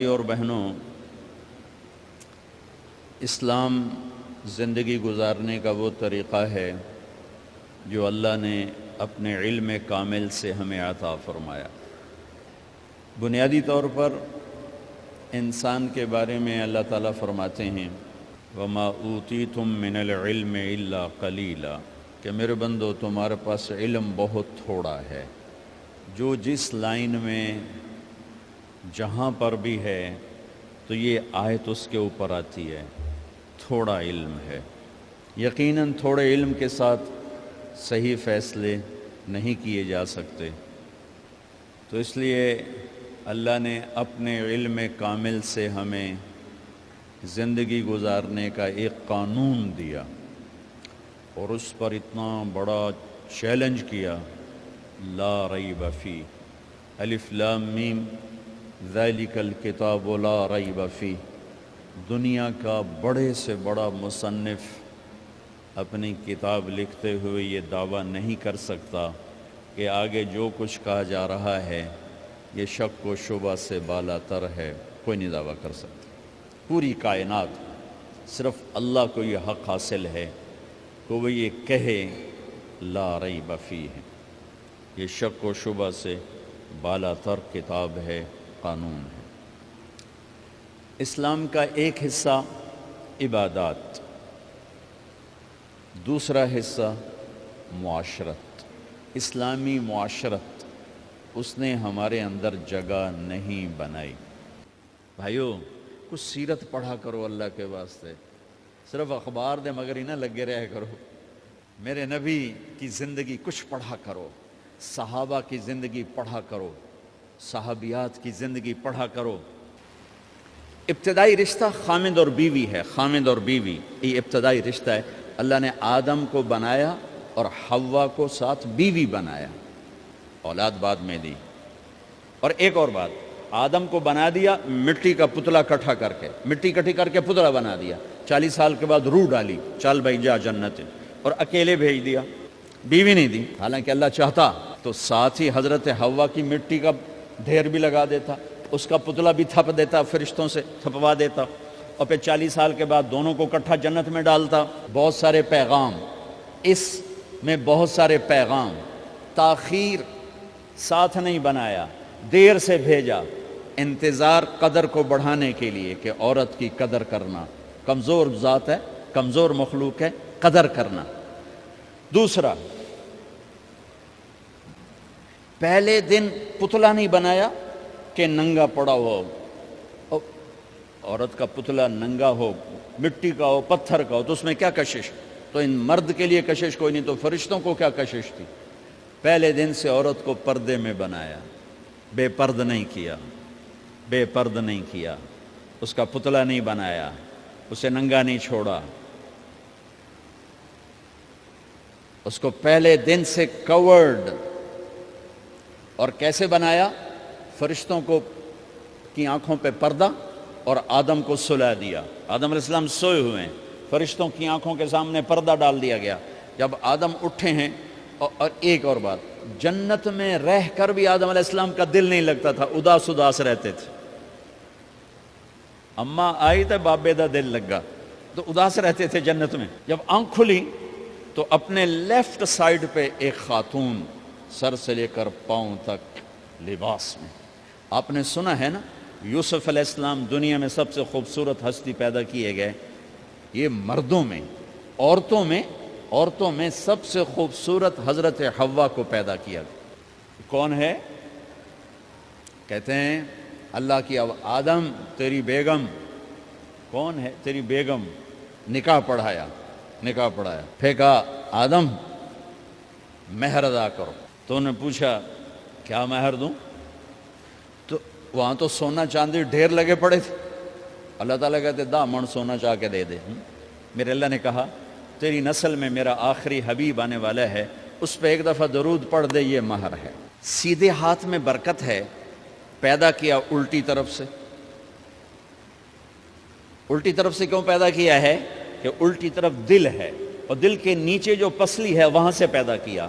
اور بہنوں، اسلام زندگی گزارنے کا وہ طریقہ ہے جو اللہ نے اپنے علم کامل سے ہمیں عطا فرمایا۔ بنیادی طور پر انسان کے بارے میں اللہ تعالیٰ فرماتے ہیں وَمَا أُوتِيتُم مِّنَ الْعِلْمِ إِلَّا قَلِيلًا، کہ میرے بندو تمہارے پاس علم بہت تھوڑا ہے۔ جو جس لائن میں جہاں پر بھی ہے تو یہ آیت اس کے اوپر آتی ہے، تھوڑا علم ہے۔ یقیناً تھوڑے علم کے ساتھ صحیح فیصلے نہیں کیے جا سکتے، تو اس لیے اللہ نے اپنے علم کامل سے ہمیں زندگی گزارنے کا ایک قانون دیا اور اس پر اتنا بڑا چیلنج کیا، لا ریب فیہ، الف لام میم ذالک الکتاب لا ریب فیہ۔ دنیا کا بڑے سے بڑا مصنف اپنی کتاب لکھتے ہوئے یہ دعویٰ نہیں کر سکتا کہ آگے جو کچھ کہا جا رہا ہے یہ شک و شبہ سے بالا تر ہے، کوئی نہیں دعویٰ کر سکتا۔ پوری کائنات صرف اللہ کو یہ حق حاصل ہے کہ وہ یہ کہے لا ریب فیہ، یہ شک و شبہ سے بالا تر کتاب ہے، قانون ہے۔ اسلام کا ایک حصہ عبادات، دوسرا حصہ معاشرت، اسلامی معاشرت اس نے ہمارے اندر جگہ نہیں بنائی۔ بھائیو، کچھ سیرت پڑھا کرو اللہ کے واسطے، صرف اخبار دے مگر ہی نہ لگے رہے کرو۔ میرے نبی کی زندگی کچھ پڑھا کرو، صحابہ کی زندگی پڑھا کرو، صحابیات کی زندگی پڑھا کرو۔ ابتدائی رشتہ خامد اور بیوی ہے، خامد اور بیوی یہ ابتدائی رشتہ ہے۔ اللہ نے آدم کو بنایا اور حوا کو ساتھ بیوی بنایا، اولاد بعد میں دی۔ اور ایک اور بات، آدم کو بنا دیا مٹی کا پتلا کٹھا کر کے، مٹی کٹھی کر کے پتلا بنا دیا، 40 سال کے بعد روح ڈالی، چل بھائی جا جنت، اور اکیلے بھیج دیا، بیوی نہیں دی۔ حالانکہ اللہ چاہتا تو ساتھ ہی حضرت حوا کی مٹی کا ڈھیر بھی لگا دیتا، اس کا پتلا بھی تھپ دیتا، فرشتوں سے تھپوا دیتا، اور پھر 40 سال کے بعد دونوں کو کٹھا جنت میں ڈالتا۔ بہت سارے پیغام، اس میں بہت سارے پیغام، تاخیر ساتھ نہیں بنایا، دیر سے بھیجا، انتظار قدر کو بڑھانے کے لیے کہ عورت کی قدر کرنا، کمزور ذات ہے، کمزور مخلوق ہے، قدر کرنا۔ دوسرا، پہلے دن پتلا نہیں بنایا کہ ننگا پڑا ہو، عورت کا پتلا ننگا ہو، مٹی کا ہو، پتھر کا ہو، تو اس میں کیا کشش؟ تو ان مرد کے لیے کشش کوئی نہیں، تو فرشتوں کو کیا کشش تھی؟ پہلے دن سے عورت کو پردے میں بنایا، بے پرد نہیں کیا، بے پرد نہیں کیا، اس کا پتلا نہیں بنایا، اسے ننگا نہیں چھوڑا، اس کو پہلے دن سے کورڈ۔ اور کیسے بنایا؟ فرشتوں کو کی آنکھوں پہ پردہ اور آدم کو سلا دیا۔ آدم علیہ السلام سوئے ہوئے ہیں، فرشتوں کی آنکھوں کے سامنے پردہ ڈال دیا گیا۔ جب آدم اٹھے ہیں، اور ایک اور بات، جنت میں رہ کر بھی آدم علیہ السلام کا دل نہیں لگتا تھا، اداس اداس رہتے تھے۔ اماں آئی تو بابے دا دل لگا، تو اداس رہتے تھے جنت میں۔ جب آنکھ کھلی تو اپنے لیفٹ سائیڈ پہ ایک خاتون، سر سے لے کر پاؤں تک لباس میں۔ آپ نے سنا ہے نا، یوسف علیہ السلام دنیا میں سب سے خوبصورت ہستی پیدا کیے گئے، یہ مردوں میں، عورتوں میں سب سے خوبصورت حضرت حوا کو پیدا کیا گیا۔ کون ہے؟ کہتے ہیں اللہ کی آدم تیری بیگم، کون ہے تیری بیگم؟ نکاح پڑھایا، پھینکا، آدم مہر ادا کرو۔ تو انہوں نے پوچھا کیا مہر دوں؟ تو وہاں تو سونا چاندی ڈھیر لگے پڑے تھے۔ اللہ تعالیٰ کہتے دا من سونا چاہ کے دے دے۔ میرے اللہ نے کہا تیری نسل میں میرا آخری حبیب آنے والا ہے، اس پہ ایک دفعہ درود پڑھ دے، یہ مہر ہے۔ سیدھے ہاتھ میں برکت ہے، پیدا کیا الٹی طرف سے۔ الٹی طرف سے کیوں پیدا کیا ہے؟ کہ الٹی طرف دل ہے، اور دل کے نیچے جو پسلی ہے وہاں سے پیدا کیا۔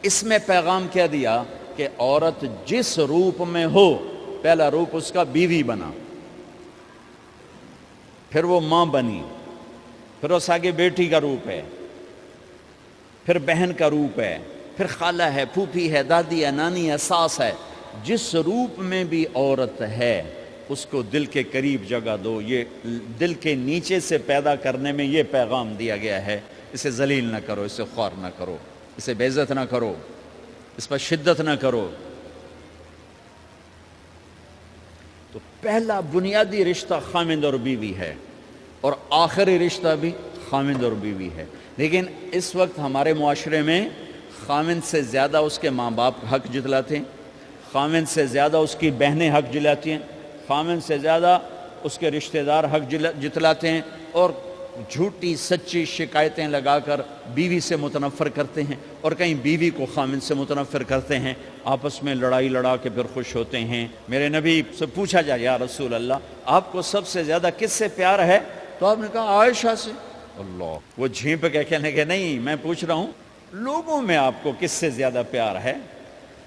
اس میں پیغام کیا دیا کہ عورت جس روپ میں ہو، پہلا روپ اس کا بیوی بنا، پھر وہ ماں بنی، پھر اس آگے بیٹی کا روپ ہے، پھر بہن کا روپ ہے، پھر خالہ ہے، پھوپھی ہے، دادی ہے، نانی ہے، ساس ہے۔ جس روپ میں بھی عورت ہے اس کو دل کے قریب جگہ دو۔ یہ دل کے نیچے سے پیدا کرنے میں یہ پیغام دیا گیا ہے، اسے ذلیل نہ کرو، اسے خوار نہ کرو، اسے بے عزت نہ کرو، اس پر شدت نہ کرو۔ تو پہلا بنیادی رشتہ خامند اور بیوی ہے، اور آخری رشتہ بھی خامند اور بیوی ہے۔ لیکن اس وقت ہمارے معاشرے میں خامند سے زیادہ اس کے ماں باپ حق جتلاتے ہیں، خامند سے زیادہ اس کی بہنیں حق جلاتی ہیں، خامند سے زیادہ اس کے رشتہ دار حق جتلاتے ہیں، اور جھوٹی سچی شکایتیں لگا کر بیوی سے متنفر کرتے ہیں، اور کہیں بیوی کو خامند سے متنفر کرتے ہیں، آپس میں لڑائی لڑا کے پھر خوش ہوتے ہیں۔ میرے نبی سے پوچھا جائے یا رسول اللہ آپ کو سب سے زیادہ کس سے پیار ہے؟ تو آپ نے کہا عائشہ سے۔ اللہ، وہ جھینپ کے کہنے کہ نہیں، میں پوچھ رہا ہوں لوگوں میں آپ کو کس سے زیادہ پیار ہے؟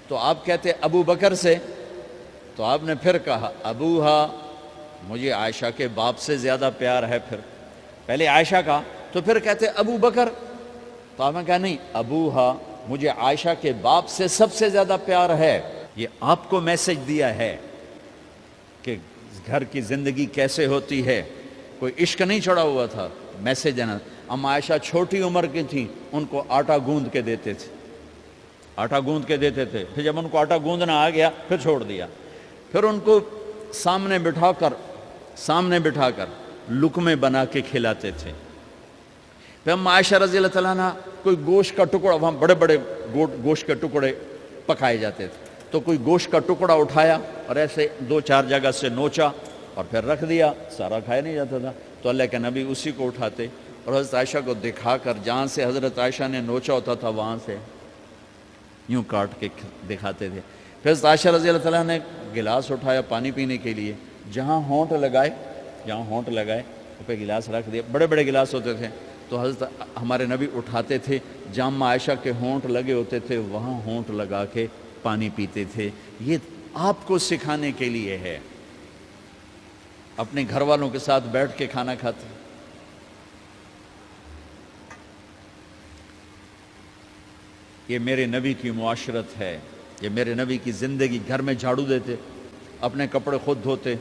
تو آپ کہتے ابو بکر سے۔ تو آپ نے پھر کہا ابوہا، مجھے عائشہ کے باپ سے زیادہ پیار ہے۔ پھر پہلے عائشہ کا، تو پھر کہتے ابو بکر۔ تو آپ نے کہا نہیں، ابوہا، مجھے عائشہ کے باپ سے سب سے زیادہ پیار ہے۔ یہ آپ کو میسج دیا ہے کہ گھر کی زندگی کیسے ہوتی ہے، کوئی عشق نہیں چڑھا ہوا تھا، میسج دینا۔ ام عائشہ چھوٹی عمر کی تھیں، ان کو آٹا گوندھ کے دیتے تھے، آٹا گوندھ کے دیتے تھے، پھر جب ان کو آٹا گوندھنا آ گیا پھر چھوڑ دیا، پھر ان کو سامنے بٹھا کر لقمے بنا کے کھلاتے تھے۔ پھر ام عائشہ رضی اللہ تعالیٰ عنہ کوئی گوشت کا ٹکڑا، وہاں بڑے بڑے گوشت کے ٹکڑے پکائے جاتے تھے، تو کوئی گوشت کا ٹکڑا اٹھایا اور ایسے 2-4 جگہ سے نوچا اور پھر رکھ دیا، سارا کھایا نہیں جاتا تھا، تو اللہ کے نبی اسی کو اٹھاتے اور حضرت عائشہ کو دکھا کر جہاں سے حضرت عائشہ نے نوچا ہوتا تھا وہاں سے یوں کاٹ کے دکھاتے تھے۔ پھر حضرت عائشہ رضی اللہ تعالیٰ نے گلاس اٹھایا پانی پینے کے لیے، جہاں ہونٹ لگائے پہ گلاس رکھ دیا، بڑے بڑے گلاس ہوتے تھے، تو حضرت ہمارے نبی اٹھاتے تھے، جہاں عائشہ کے ہونٹ لگے ہوتے تھے وہاں ہونٹ لگا کے پانی پیتے تھے۔ یہ آپ کو سکھانے کے لیے ہے، اپنے گھر والوں کے ساتھ بیٹھ کے کھانا کھاتے۔ یہ میرے نبی کی معاشرت ہے، یہ میرے نبی کی زندگی۔ گھر میں جھاڑو دیتے، اپنے کپڑے خود دھوتے،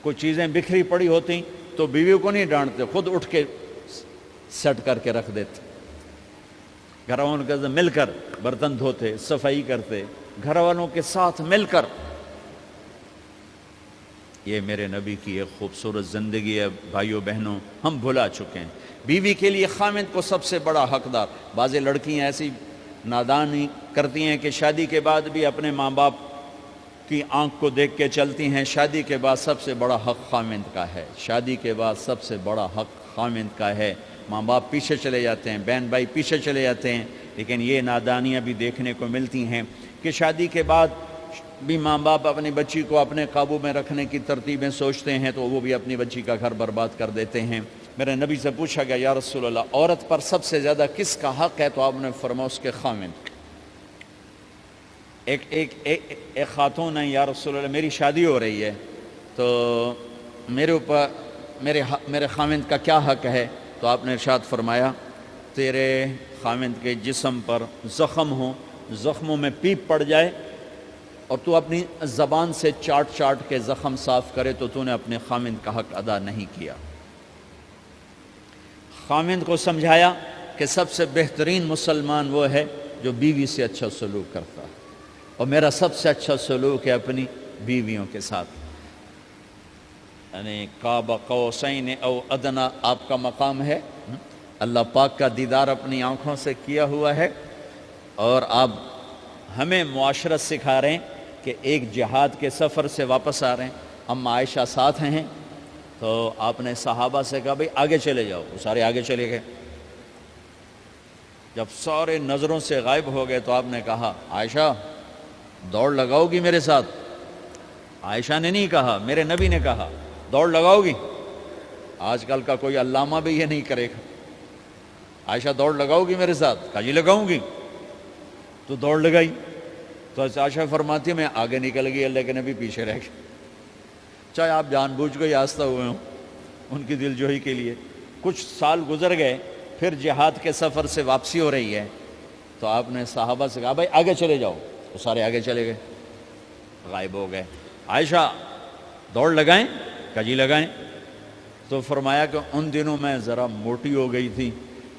کوئی چیزیں بکھری پڑی ہوتی تو بیوی کو نہیں ڈانٹتے، خود اٹھ کے سیٹ کر کے رکھ دیتے، گھر والوں کے ساتھ مل کر برتن دھوتے، صفائی کرتے، گھر والوں کے ساتھ مل کر۔ یہ میرے نبی کی ایک خوبصورت زندگی ہے۔ بھائیوں بہنوں، ہم بھلا چکے ہیں بیوی کے لیے خامند کو سب سے بڑا حقدار۔ بعض لڑکیاں ایسی نادانی کرتی ہیں کہ شادی کے بعد بھی اپنے ماں باپ کی آنکھ کو دیکھ کے چلتی ہیں۔ شادی کے بعد سب سے بڑا حق خامند کا ہے، شادی کے بعد سب سے بڑا حق خامند کا ہے۔ ماں باپ پیچھے چلے جاتے ہیں، بہن بھائی پیچھے چلے جاتے ہیں، لیکن یہ نادانیاں بھی دیکھنے کو ملتی ہیں کہ شادی کے بعد بھی ماں باپ اپنی بچی کو اپنے قابو میں رکھنے کی ترتیبیں سوچتے ہیں تو وہ بھی اپنی بچی کا گھر برباد کر دیتے ہیں۔ میرے نبی سے پوچھا گیا یا رسول اللہ عورت پر سب سے زیادہ کس کا حق ہے؟ تو آپ نے فرمایا اس کے خامند۔ ایک خاتون ہے، یا رسول اللہ میری شادی ہو رہی ہے تو میرے اوپر میرے خامند کا کیا حق ہے؟ تو آپ نے ارشاد فرمایا تیرے خامند کے جسم پر زخم ہوں، زخموں میں پیپ پڑ جائے اور تو اپنی زبان سے چاٹ کے زخم صاف کرے تو تو نے اپنے خامند کا حق ادا نہیں کیا۔ خامند کو سمجھایا کہ سب سے بہترین مسلمان وہ ہے جو بیوی سے اچھا سلوک کرتا ہے، اور میرا سب سے اچھا سلوک ہے اپنی بیویوں کے ساتھ، یعنی قاب قوسین او ادنا آپ کا مقام ہے۔ اللہ پاک کا دیدار اپنی آنکھوں سے کیا ہوا ہے، اور آپ ہمیں معاشرت سکھا رہے ہیں کہ ایک جہاد کے سفر سے واپس آ رہے ہیں، ہم عائشہ ساتھ ہیں، تو آپ نے صحابہ سے کہا بھئی آگے چلے جاؤ، وہ سارے آگے چلے گئے۔ جب سارے نظروں سے غائب ہو گئے تو آپ نے کہا عائشہ دوڑ لگاؤ گی میرے ساتھ؟ عائشہ نے نہیں کہا، میرے نبی نے کہا دوڑ لگاؤ گی؟ آج کل کا کوئی علامہ بھی یہ نہیں کرے گا، عائشہ دوڑ لگاؤ گی میرے ساتھ؟ کہا جی لگاؤں گی۔ تو دوڑ لگائی، تو عائشہ فرماتی میں آگے نکل گئی، اللہ کے نبی پیچھے رہ گئے۔ چاہے آپ جان بوجھ کے آستہ ہوئے ہوں ان کی دل جوئی کے لیے. کچھ سال گزر گئے، پھر جہاد کے سفر سے واپسی ہو رہی ہے، تو آپ نے صحابہ سے کہا بھائی آگے چلے جاؤ، تو سارے آگے چلے گئے، غائب ہو گئے. عائشہ دوڑ لگائیں؟ کہا جی لگائیں. تو فرمایا کہ ان دنوں میں ذرا موٹی ہو گئی تھی،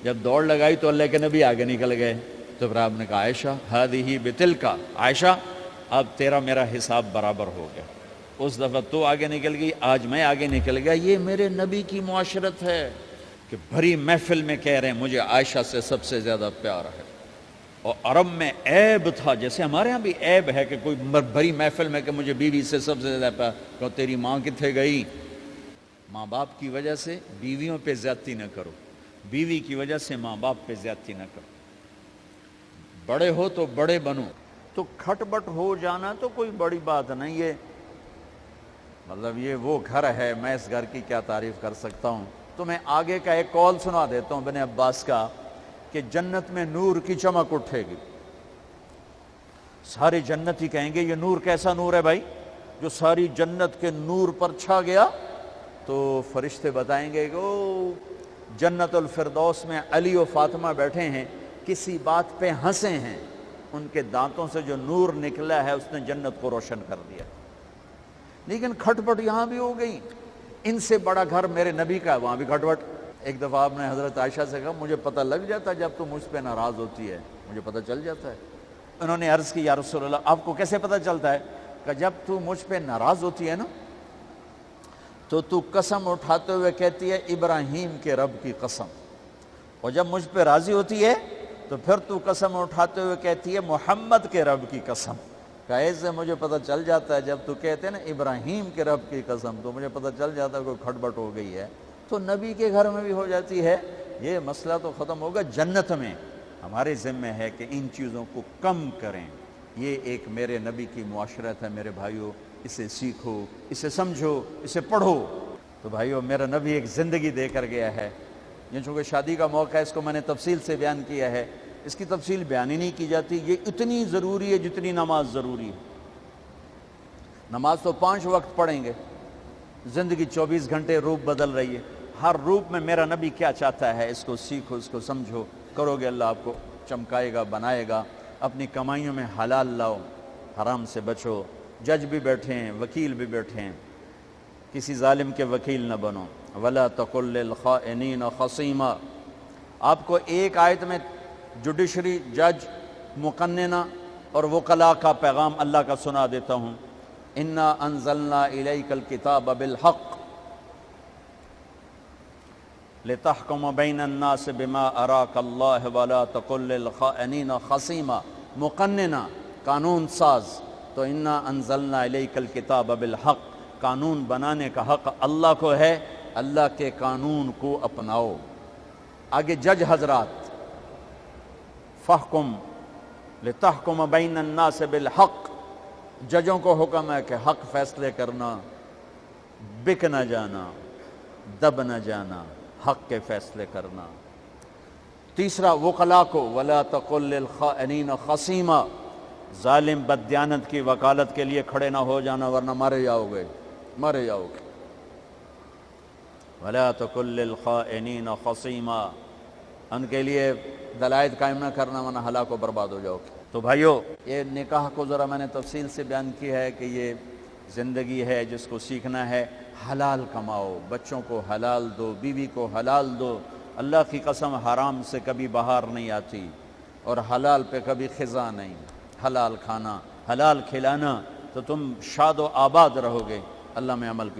جب دوڑ لگائی تو اللہ کے نبی آگے نکل گئے. تو پھر آپ نے کہا عائشہ ہذہ بتلک، عائشہ اب تیرا میرا حساب برابر ہو گیا. اس دفعہ تو آگے نکل گئی، آج میں آگے نکل گیا. یہ میرے نبی کی معاشرت ہے کہ بھری محفل میں کہہ رہے ہیں مجھے عائشہ سے سب سے زیادہ پیار ہے. اور عرب میں عیب تھا، جیسے ہمارے ہاں بھی عیب ہے کہ کوئی بھری محفل میں کہ مجھے بیوی سے سب سے زیادہ پیار. کہ تیری ماں کتنے گئی؟ ماں باپ کی وجہ سے بیویوں پہ زیادتی نہ کرو، بیوی کی وجہ سے ماں باپ پہ زیادتی نہ کرو. بڑے ہو تو بڑے بنو. تو کھٹ بٹ ہو جانا تو کوئی بڑی بات نہیں ہے، مطلب یہ وہ گھر ہے، میں اس گھر کی کیا تعریف کر سکتا ہوں. تو میں آگے کا ایک قول سنا دیتا ہوں ابن عباس کا کہ جنت میں نور کی چمک اٹھے گی. سارے جنتی کہیں گے یہ نور کیسا نور ہے بھائی جو ساری جنت کے نور پر چھا گیا؟ تو فرشتے بتائیں گے کہ او جنت الفردوس میں علی و فاطمہ بیٹھے ہیں، کسی بات پہ ہنسے ہیں، ان کے دانتوں سے جو نور نکلا ہے اس نے جنت کو روشن کر دیا. لیکن کھٹ پٹ یہاں بھی ہو گئی. ان سے بڑا گھر میرے نبی کا ہے، وہاں بھی کھٹ پٹ. ایک دفعہ آپ نے حضرت عائشہ سے کہا مجھے پتہ لگ جاتا ہے جب تو مجھ پہ ناراض ہوتی ہے، مجھے پتہ چل جاتا ہے. انہوں نے عرض کی یا رسول اللہ آپ کو کیسے پتہ چلتا ہے؟ کہ جب تو مجھ پہ ناراض ہوتی ہے نا تو قسم اٹھاتے ہوئے کہتی ہے ابراہیم کے رب کی قسم، اور جب مجھ پہ راضی ہوتی ہے تو پھر تو قسم اٹھاتے ہوئے کہتی ہے محمد کے رب کی قسم. کہ ایسے مجھے پتہ چل جاتا ہے جب تو کہتے ہیں نا ابراہیم کے رب کی قسم تو مجھے پتہ چل جاتا ہے کوئی کھٹ بٹ ہو گئی ہے. تو نبی کے گھر میں بھی ہو جاتی ہے. یہ مسئلہ تو ختم ہوگا. جنت میں ہمارے ذمہ ہے کہ ان چیزوں کو کم کریں. یہ ایک میرے نبی کی معاشرت ہے میرے بھائیوں، اسے سیکھو، اسے سمجھو، اسے پڑھو. تو بھائیوں میرا نبی ایک زندگی دے کر گیا ہے. یہ چونکہ شادی کا موقع ہے اس کو میں نے تفصیل سے بیان کیا ہے، اس کی تفصیل بیان ہی نہیں کی جاتی. یہ اتنی ضروری ہے جتنی نماز ضروری ہے. نماز تو 5 وقت پڑھیں گے، زندگی 24 گھنٹے روپ بدل رہی ہے. ہر روپ میں میرا نبی کیا چاہتا ہے اس کو سیکھو، اس کو سمجھو. کرو گے اللہ آپ کو چمکائے گا، بنائے گا. اپنی کمائیوں میں حلال لاؤ، حرام سے بچو. جج بھی بیٹھے ہیں، وکیل بھی بیٹھے ہیں، کسی ظالم کے وکیل نہ بنو. ولا تقل للخائنین خصیما. آپ کو ایک آیت میں جوڈیشری، جج، مقننہ اور وکلاء کا پیغام اللہ کا سنا دیتا ہوں. انا انزلنا الیک الکتاب بالحق لتحکم بین الناس بما اراک اللہ ولا تقل للخائنین خصیما. مقننہ، قانون ساز. تو انا انزلنا الیک الکتاب بالحق، قانون بنانے کا حق اللہ کو ہے. اللہ کے قانون کو اپناؤ. آگے جج حضرات، فحکم لتحکم بین الناس بالحق. ججوں کو حکم ہے کہ حق فیصلے کرنا، بک نہ جانا، دب نہ جانا، حق کے فیصلے کرنا. تیسرا وکلاء کو ولا تقل للخائنین خصیما. ظالم بددیانت کی وکالت کے لیے کھڑے نہ ہو جانا ورنہ مارے جاؤ گے، مارے جاؤ گے. ولا تقل للخائنین خصیما، ان کے لیے دلائل قائم نہ کرنا ورنہ ہلاک و برباد ہو جاؤ گے. تو بھائیو یہ نکاح کو ذرا میں نے تفصیل سے بیان کی ہے کہ یہ زندگی ہے جس کو سیکھنا ہے. حلال کماؤ، بچوں کو حلال دو، بیوی کو حلال دو. اللہ کی قسم حرام سے کبھی بہار نہیں آتی اور حلال پہ کبھی خزاں نہیں. حلال کھانا، حلال کھلانا تو تم شاد و آباد رہو گے. اللہ میں عمل کی